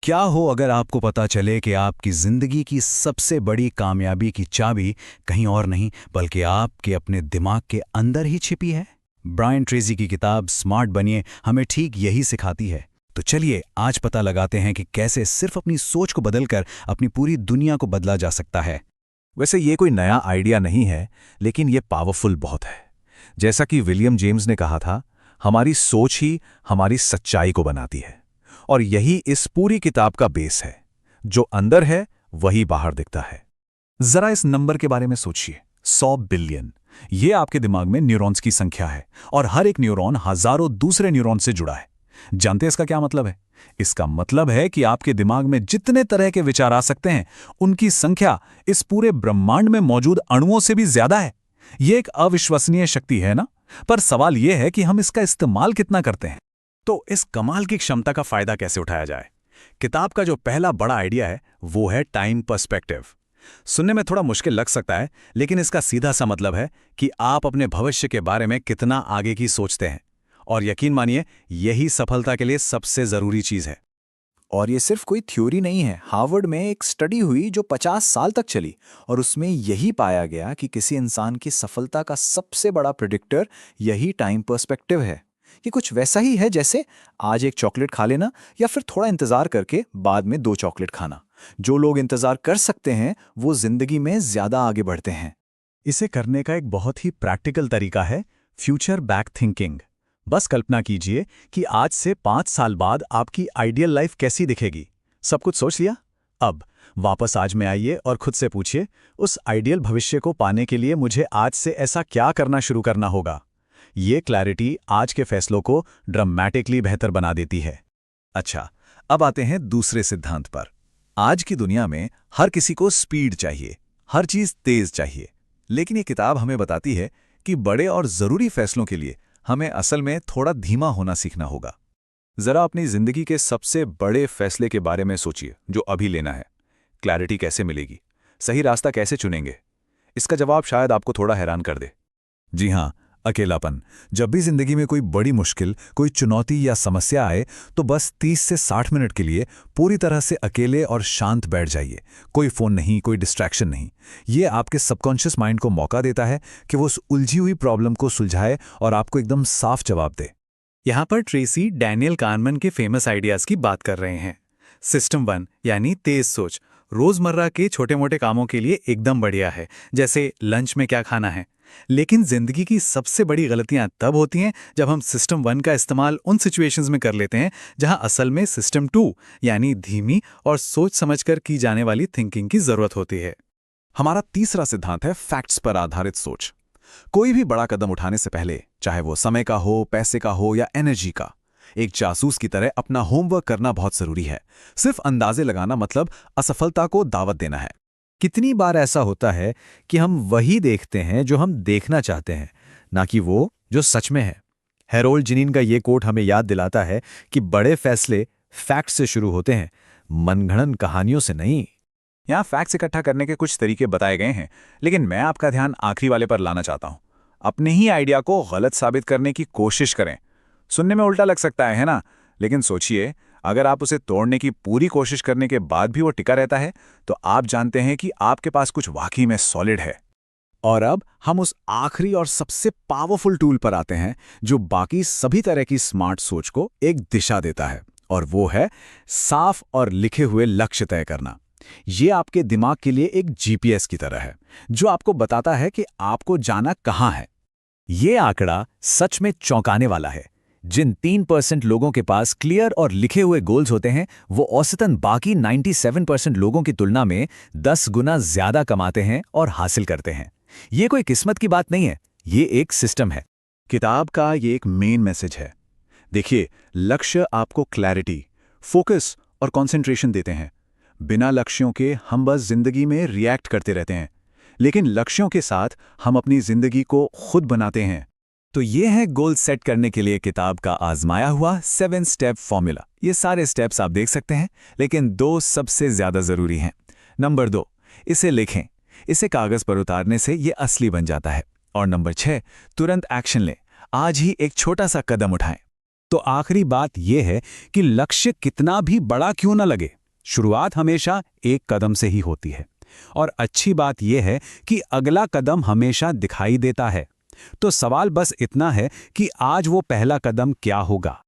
क्या हो अगर आपको पता चले कि आपकी जिंदगी की सबसे बड़ी कामयाबी की चाबी कहीं और नहीं बल्कि आपके अपने दिमाग के अंदर ही छिपी है। ब्रायन ट्रेसी की किताब स्मार्ट बनिए हमें ठीक यही सिखाती है। तो चलिए आज पता लगाते हैं कि कैसे सिर्फ अपनी सोच को बदलकर अपनी पूरी दुनिया को बदला जा सकता है। वैसे ये कोई नया आइडिया नहीं है, लेकिन ये पावरफुल बहुत है। जैसा कि विलियम जेम्स ने कहा था, हमारी सोच ही हमारी सच्चाई को बनाती है। और यही इस पूरी किताब का बेस है। जो अंदर है वही बाहर दिखता है। जरा इस नंबर के बारे में सोचिए, 100 बिलियन। ये आपके दिमाग में न्यूरॉन्स की संख्या है और हर एक न्यूरॉन हजारों दूसरे न्यूरॉन से जुड़ा है। जानते हैं इसका क्या मतलब है? इसका मतलब है कि आपके दिमाग में जितने तरह के विचार आ सकते हैं, उनकी संख्या इस पूरे ब्रह्मांड में मौजूद अणुओं से भी ज्यादा है। यह एक अविश्वसनीय शक्ति है ना? पर सवाल यह है कि हम इसका इस्तेमाल कितना करते हैं। तो इस कमाल की क्षमता का फायदा कैसे उठाया जाए? किताब का जो पहला बड़ा आइडिया है वो है टाइम पर्सपेक्टिव। सुनने में थोड़ा मुश्किल लग सकता है, लेकिन इसका सीधा सा मतलब है कि आप अपने भविष्य के बारे में कितना आगे की सोचते हैं। और यकीन मानिए, यही सफलता के लिए सबसे जरूरी चीज है। और ये सिर्फ कोई थ्योरी नहीं है। हार्वर्ड में एक स्टडी हुई जो 50 साल तक चली और उसमें यही पाया गया कि किसी इंसान की सफलता का सबसे बड़ा प्रेडिक्टर यही टाइम पर्सपेक्टिव है। ये कुछ वैसा ही है जैसे आज एक चॉकलेट खा लेना या फिर थोड़ा इंतजार करके बाद में 2 चॉकलेट खाना। जो लोग इंतजार कर सकते हैं वो जिंदगी में ज्यादा आगे बढ़ते हैं। इसे करने का एक बहुत ही प्रैक्टिकल तरीका है फ्यूचर बैक थिंकिंग। बस कल्पना कीजिए कि आज से 5 साल बाद आपकी आइडियल लाइफ कैसी दिखेगी। सब कुछ सोच लिया? अब वापस आज में आइए और खुद से पूछिए, उस आइडियल भविष्य को पाने के लिए मुझे आज से ऐसा क्या करना शुरू करना होगा। ये क्लैरिटी आज के फैसलों को ड्रामेटिकली बेहतर बना देती है। अच्छा, अब आते हैं दूसरे सिद्धांत पर। आज की दुनिया में हर किसी को स्पीड चाहिए, हर चीज तेज चाहिए। लेकिन ये किताब हमें बताती है कि बड़े और जरूरी फैसलों के लिए हमें असल में थोड़ा धीमा होना सीखना होगा। जरा अपनी जिंदगी के सबसे बड़े फैसले के बारे में सोचिए जो अभी लेना है। क्लैरिटी कैसे मिलेगी? सही रास्ता कैसे चुनेंगे? इसका जवाब शायद आपको थोड़ा हैरान कर दे। जी हां, अकेलापन। जब भी जिंदगी में कोई बड़ी मुश्किल, कोई चुनौती या समस्या आए तो बस 30 से 60 मिनट के लिए पूरी तरह से अकेले और शांत बैठ जाइए। कोई फोन नहीं, कोई डिस्ट्रैक्शन नहीं। ये आपके सबकॉन्शियस माइंड को मौका देता है कि वो उस उलझी हुई प्रॉब्लम को सुलझाए और आपको एकदम साफ जवाब दे। यहाँ पर ट्रेसी डैनियल कानमन के फेमस आइडियाज की बात कर रहे हैं। सिस्टम 1 यानी तेज सोच रोजमर्रा के छोटे मोटे कामों के लिए एकदम बढ़िया है, जैसे लंच में क्या खाना है। लेकिन जिंदगी की सबसे बड़ी गलतियां तब होती हैं जब हम सिस्टम 1 का इस्तेमाल उन सिचुएशंस में कर लेते हैं जहां असल में सिस्टम 2 यानी धीमी और सोच समझकर की जाने वाली थिंकिंग की जरूरत होती है। हमारा तीसरा सिद्धांत है फैक्ट्स पर आधारित सोच। कोई भी बड़ा कदम उठाने से पहले, चाहे वो समय का हो, पैसे का हो या एनर्जी का, एक जासूस की तरह अपना होमवर्क करना बहुत जरूरी है। सिर्फ अंदाजे लगाना मतलब असफलता को दावत देना है। कितनी बार ऐसा होता है कि हम वही देखते हैं जो हम देखना चाहते हैं, ना कि वो जो सच में है। हैरोल्ड जिनीन का ये कोट हमें याद दिलाता है कि बड़े फैसले फैक्ट्स से शुरू होते हैं, मनगढ़ंत कहानियों से नहीं। यहाँ फैक्ट्स इकट्ठा करने के कुछ तरीके बताए गए हैं, लेकिन मैं आपका ध्यान आखिरी वाले पर लाना चाहता हूँ। अपने ही आइडिया को गलत साबित करने की कोशिश करें। सुनने में उल्टा लग सकता है ना? लेकिन सोचिए, अगर आप उसे तोड़ने की पूरी कोशिश करने के बाद भी वो टिका रहता है, तो आप जानते हैं कि आपके पास कुछ वाकई में सॉलिड है। और अब हम उस आखिरी और सबसे पावरफुल टूल पर आते हैं जो बाकी सभी तरह की स्मार्ट सोच को एक दिशा देता है, और वो है साफ और लिखे हुए लक्ष्य तय करना। ये आपके दिमाग के लिए एक जीपीएस की तरह है जो आपको बताता है कि आपको जाना कहाँ है। ये आंकड़ा सच में चौंकाने वाला है। जिन 3% लोगों के पास क्लियर और लिखे हुए गोल्स होते हैं, वो औसतन बाकी 97% लोगों की तुलना में 10 गुना ज्यादा कमाते हैं और हासिल करते हैं। ये कोई किस्मत की बात नहीं है, ये एक सिस्टम है। किताब का ये एक मेन मैसेज है। देखिए, लक्ष्य आपको क्लैरिटी, फोकस और कंसंट्रेशन देते हैं। बिना लक्ष्यों के हम बस जिंदगी में रिएक्ट करते रहते हैं, लेकिन लक्ष्यों के साथ हम अपनी जिंदगी को खुद बनाते हैं। तो ये है गोल सेट करने के लिए किताब का आजमाया हुआ 7 स्टेप फॉर्मूला। ये सारे स्टेप्स आप देख सकते हैं, लेकिन 2 सबसे ज्यादा जरूरी हैं। नंबर 2, इसे लिखें। इसे कागज पर उतारने से ये असली बन जाता है। और नंबर 6, तुरंत एक्शन लें। आज ही एक छोटा सा कदम उठाएं। तो आखिरी बात यह है कि लक्ष्य कितना भी बड़ा क्यों न लगे, शुरुआत हमेशा एक कदम से ही होती है। और अच्छी बात यह है कि अगला कदम हमेशा दिखाई देता है। तो सवाल बस इतना है कि आज वो पहला कदम क्या होगा।